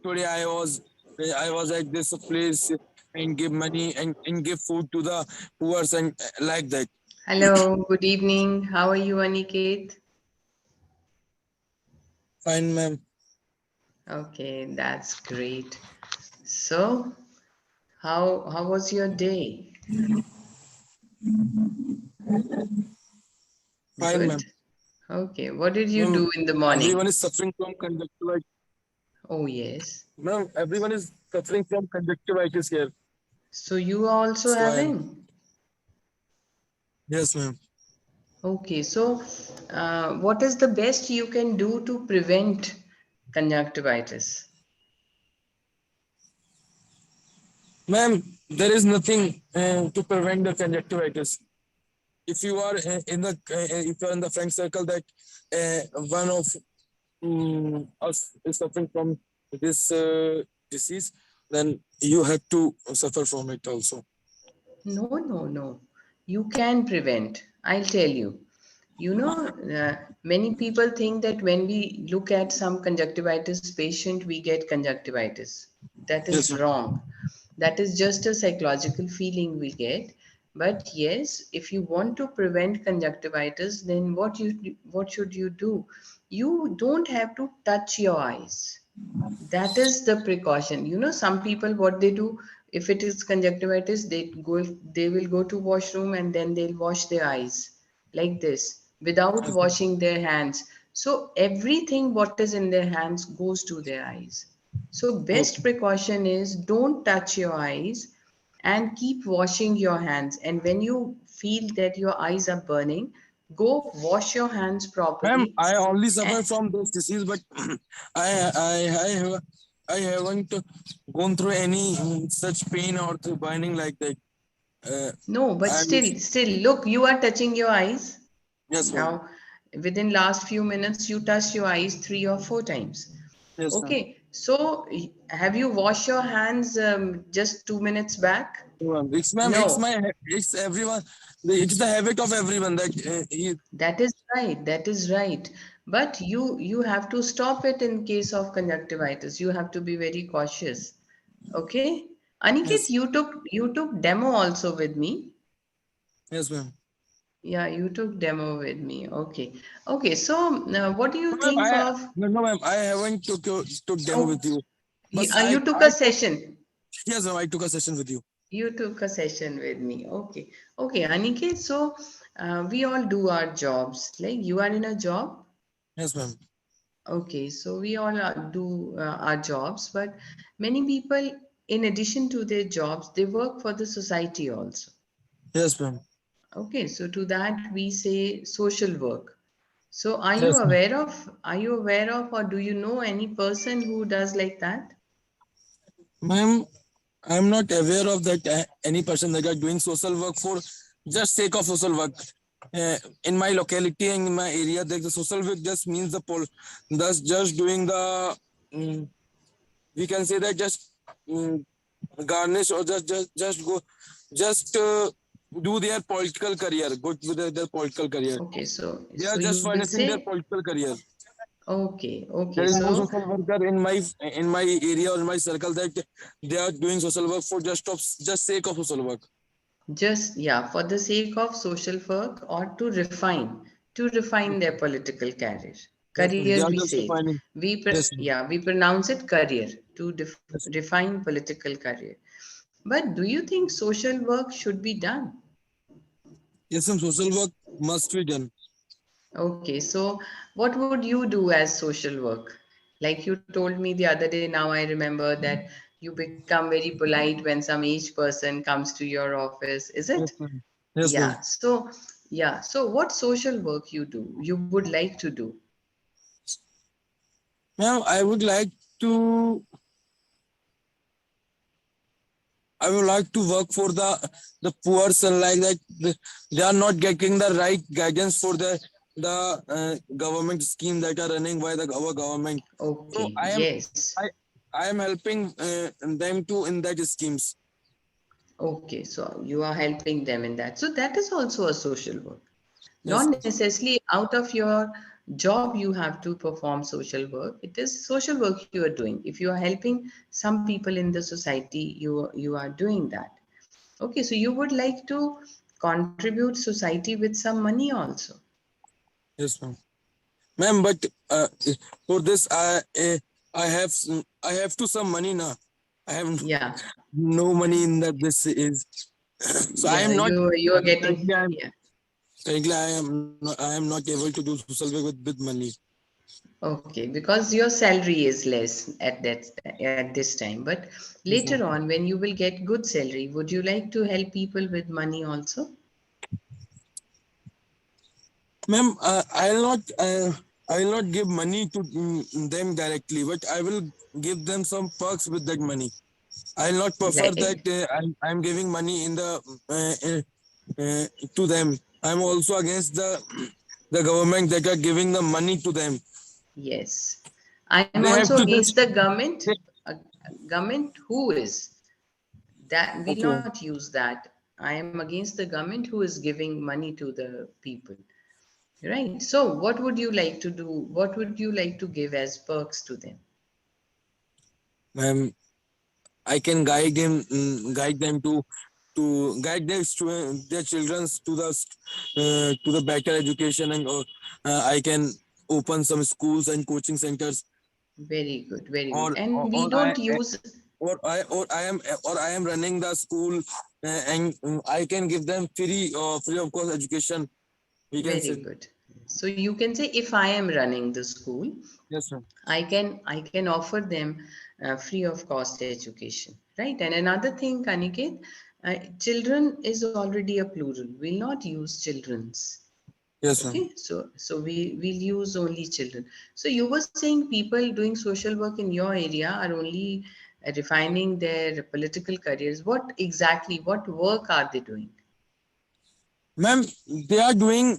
today I was at this place and give money and give food to the poor and like that. Hello, good evening. How are you, Aniket? Fine, ma'am. Okay, that's great. So, how was your day? Fine, Good. ma'am. Okay, what did you Ma'am, do in the morning? everyone is suffering from conjunctivitis. Oh, yes. Ma'am, everyone is suffering from conjunctivitis here. So you are also So I am. having? Yes, ma'am. Okay, so what is the best you can do to prevent conjunctivitis? Ma'am, there is nothing to prevent the conjunctivitis. If you are if you are in the friend circle that one of us is suffering from this disease, then you have to suffer from it also. No, no, no. You can prevent. I'll tell you. Many people think that when we look at some conjunctivitis patient, we get conjunctivitis. That Yes, is ma'am. wrong. That is just a psychological feeling we get. But yes, if you want to prevent conjunctivitis, then what should you do? You don't have to touch your eyes. That is the precaution. Some people what they do, if it is conjunctivitis, they will go to washroom and then they'll wash their eyes like this without Yes, ma'am. washing their hands. So everything what is in their hands goes to their eyes. So best Okay. precaution is don't touch your eyes and keep washing your hands. And when you feel that your eyes are burning, go wash your hands Ma'am, properly. I only And suffer from this disease, but I haven't gone through any such pain or through burning like that. Uh, no, but I'm still, look, you are touching your eyes. yes, ma'am. Now, within last few minutes, you touched your eyes 3 or 4 times. Yes, ma'am. Okay, so have you washed your hands just 2 minutes back? Ma'am, it's No, it's everyone. It's the habit of everyone that that is right. That is right. But you have to stop it in case of conjunctivitis. You have to be very cautious. Okay, Aniket, yes, you took demo also with me. yes, ma'am. Yeah, you took demo with me. Okay. Okay. So, what do No, you ma'am, think of? no, ma'am, I haven't took demo with Oh, you, but you took I a took session. yes, ma'am, I took a session with you. You took a session with me. Okay. Okay, Aniket. So, we all do our jobs. Like you are in a job. Yes, ma'am. Okay. So we all do our jobs, but many people, in addition to their jobs, they work for the society also. Yes, ma'am. Okay. So to that we say social work. So Yes, ma'am. are you aware of, or do you know any person who does like that? Ma'am, I'm not aware of that any person that are doing social work for just sake of social work. In my locality and in my area, the social work just means thus just doing the we can say that just mm, garnish or just go just do their political career, go with their political career. Okay, so They so are you just will financing their say, political career. okay, okay, There is no so social worker in my area or in my circle that they are doing social work for just sake of social work. just, yeah, for the sake of social work or to refine their political career. Yes, ma'am. Career They are we just say it. defining. Yes, ma'am. Yeah, we pronounce it career, to Yes, refine political career. But do you think social work should be done? yes, ma'am. Social work must be done. Okay, so what would you do as social work? Like you told me the other day, now I remember that you become very polite when some aged person comes to your office, is it? Yes, ma'am. Yes, Yeah. ma'am. So what social work you would like to do? Ma'am, to. I would like to work for the poor son like that. They are not getting the right guidance for the government scheme that are running by our government. So Okay, yes. I I am helping them to in that schemes. Okay, so you are helping them in that. So that is also a social work. Yes, Not necessarily out of your job you have to perform social work. It is social work you are doing. If you are helping some people in the society, you are doing that. Okay, so you would like to contribute society with some money also. Yes, ma'am. Ma'am, but for this, I have to some money now. I have Yeah, no money in that. This is so I yeah, am not you are getting, currently. yeah. I am not able to do social work with money. Okay, because your salary is less at this time, but Yes, later ma'am. on when you will get good salary, would you like to help people with money also? Ma'am, I will not give money to them directly, but I will give them some perks with that money. I will not prefer Like, that I'm giving money in the to them. I'm also against the government that are giving the money to them. yes. I am They have also to against just the government. they, A government who is that will okay, not use that. I am against the government who is giving money to the people. Right. So what would you like to do? What would you like to give as perks to them? ma'am. I can guide them to guide their student, their children to the better education, and I can open some schools and coaching centers, Very good, very good. or And or, we or don't use, or I am running the school, and I can give them free of cost education. We can very say good. So you can say if I am running the school, yes, ma'am. I can offer them free of cost education, right? And another thing, Kaniket, children is already a plural. We'll not use children's. Yes, ma'am. Okay, so we'll use only children. So you were saying people doing social work in your area are only refining their political careers. What exactly, what work are they doing? Ma'am, they are doing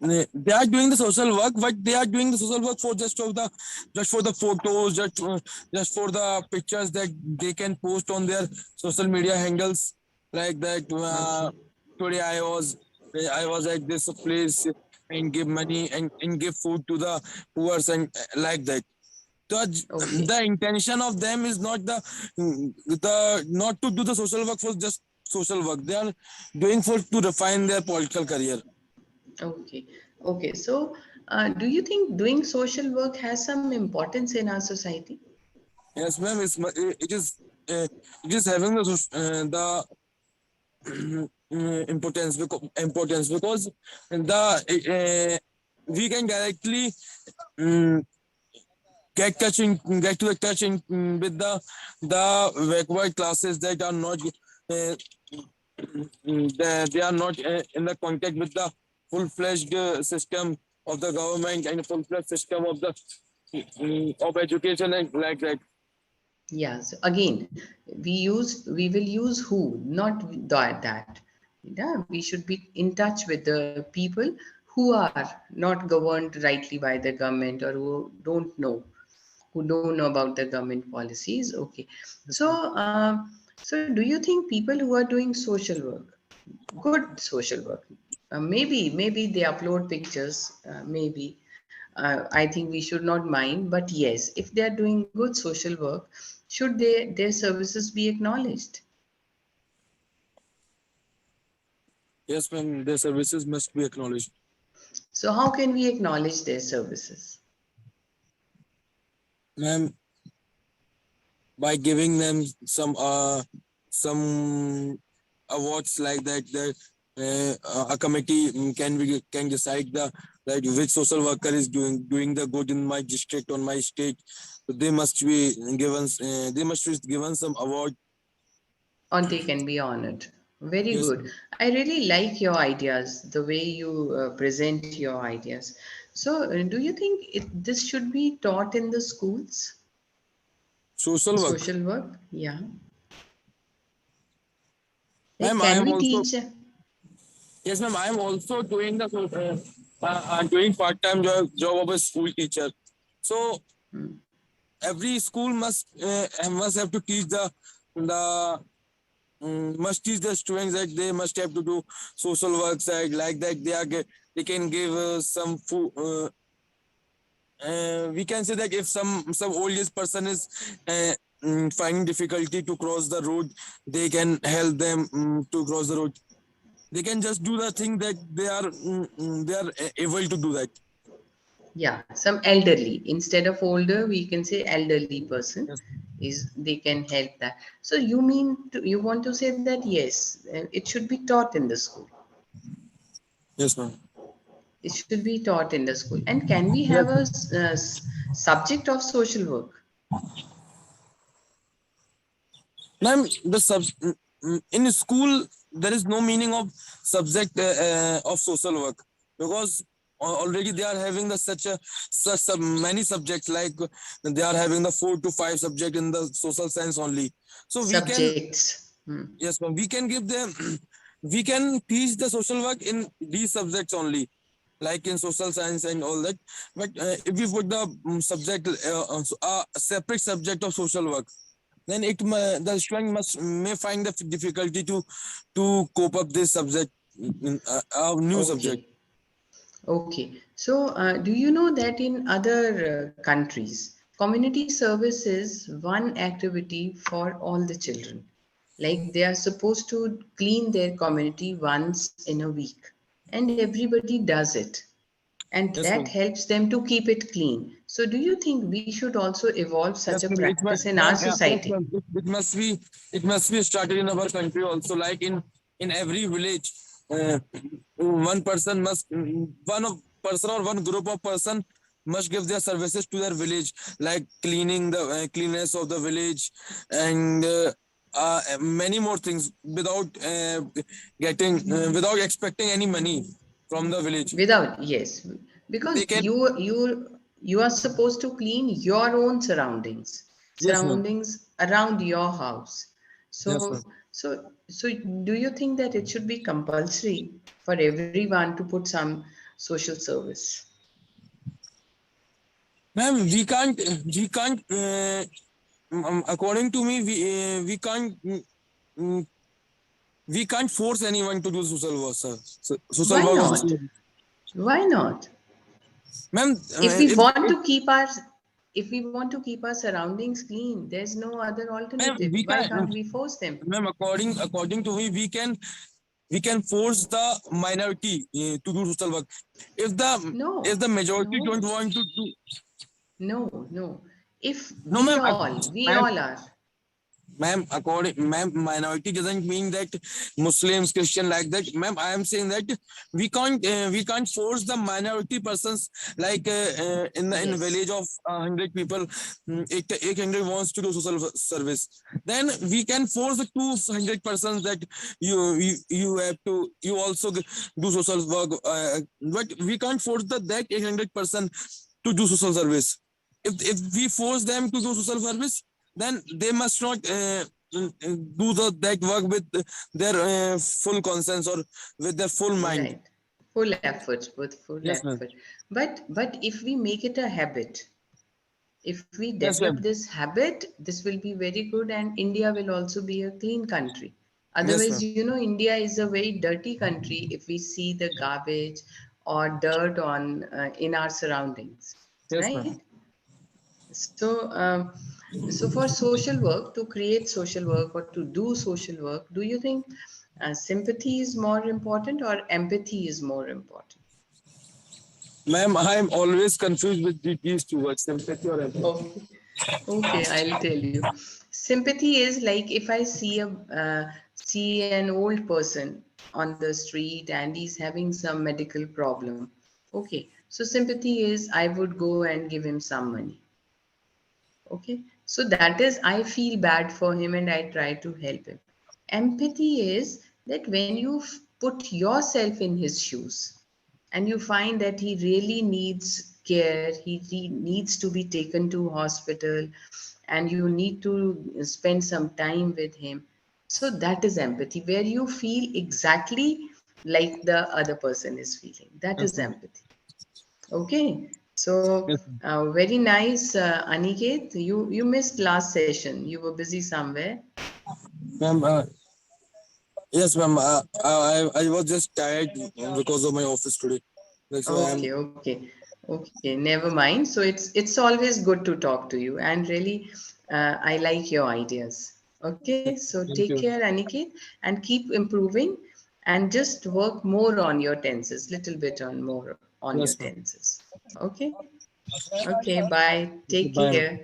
they are doing the social work, but they are doing the social work for just for the photos, just for the pictures that they can post on their social media handles, like that. Okay, Today I was at this place and give money and give food to the poor, and like that. okay, The intention of them is not the not to do the social work for just social work. They are doing for to refine their political career. okay, okay. So do you think doing social work has some importance in our society? Yes, ma'am. Uh, it is having importance because we can directly um, get to the touch with the backward classes that are not they are not in the contact with the full-fledged system of the government and full-fledged system of the of education and like that. Yeah, so again, we will use who, not that. Yeah, we should be in touch with the people who are not governed rightly by the government or who don't know about the government policies. Okay, so so do you think people who are doing social work, good social work, maybe they upload pictures, maybe. I think we should not mind, but yes, if they are doing good social work, should their services be acknowledged? Yes, ma'am. Their services must be acknowledged, So how can we acknowledge their services? ma'am, by giving them some awards like that. That a committee can decide the that which social worker is doing the good in my district on my state. So they must be given some award. Or they can be honored. Very Yes, good. I really like your ideas, the way you present your ideas. So, do you think this should be taught in the schools? social work. Social work? Yeah. Like, Ma'am, I can am we also teach? yes, ma'am. I am also doing part-time job of a school teacher. So every school must have to teach the must teach the students that they must have to do social work side like that. they can give some food. We can say that if some old age person is finding difficulty to cross the road, they can help them to cross the road. They can just do the thing that they are able to do that. Yeah, some elderly. Instead of older, we can say elderly person Yes, is they can help that. So you mean to, you want to say that yes, it should be taught in the school. yes, ma'am. It should be taught in the school. And can we have Yes, a subject of social work? ma'am. In school there is no meaning of subject of social work, because already they are having the such many subjects, like they are having the 4 to 5 subject in the social science only. So we can, Subjects. Hmm. yes ma'am, we can give them we can teach the social work in these subjects only, like in social science and all that. But if we put the subject a separate subject of social work, then the student must may find the difficulty to cope up this subject, a new subject. Okay. Okay. So, do you know that in other countries, community service is one activity for all the children? Like they are supposed to clean their community once in a week, and everybody does it, and Yes that ma'am. helps them to keep it clean. So, do you think we should also evolve such Yes a ma'am. practice in our Ma'am, yeah, yes society? ma'am. It must be started in our country also, like in every village. Uh, one person must one of person or one group of person must give their services to their village, like cleaning the cleanness of the village, and many more things, without getting without expecting any money from the village. Without, yes, They because can. you are supposed to clean your own surroundings, Yes ma'am. surroundings around your house. Yes So ma'am. so do you think that it should be compulsory for everyone to put some social service? Ma'am, we can't according to me, mm, we can't force anyone to do social work, sir. Social Why work or not? social. Why not? Ma'am, If we want if to keep our if we want to keep our surroundings clean, there's no other ma'am, alternative. we Why can, can't we force them? ma'am, according to me, we can force the minority to do social work. If the No, majority don't no. want to do, No, no. If no, ma'am, we ma'am, all are. ma'am, minority doesn't mean that Muslims, Christian, like that, ma'am. I am saying that we can't force the minority persons, like in a Yes, village of 100 people, 800 wants to do social service. Then we can force the 200 persons that you have to you also do social work, but we can't force the that 800 person to do social service. If we force them to do social service, then they must not do that work with their full conscience or with their full mind. right. Full effort, with full Yes, effort. ma'am. But if we make it a habit, if we Yes, develop ma'am. this habit, this will be very good, and India will also be a clean country. Yes, Otherwise, ma'am. India is a very dirty country if we see the garbage or dirt on in our surroundings, Yes, right? ma'am. So for social work, to create social work or to do social work, do you think sympathy is more important or empathy is more important? Ma'am, I am always confused with these two words, sympathy or empathy. Okay, okay, I'll tell you. Sympathy is like if I see an old person on the street and he's having some medical problem. Okay, so sympathy is I would go and give him some money. Okay, so that is I feel bad for him and I try to help him. Empathy is that when you put yourself in his shoes and you find that he really needs care, he needs to be taken to hospital, and you need to spend some time with him. So that is empathy, where you feel exactly like the other person is feeling. That is Yes, ma'am. empathy. Okay, so Yes, ma'am. very nice, Aniket. You missed last session. You were busy somewhere. Ma'am, yes, ma'am. I was just tired because of my office today. That's why I'm. Okay, okay, okay. Never mind. So it's always good to talk to you, and really, I like your ideas. Okay, so Thank take you. care, Aniket, and keep improving, and just work more on your tenses, little bit on more on your Yes, ma'am. tenses. Okay, okay. Bye. Okay, Take bye, care. ma'am.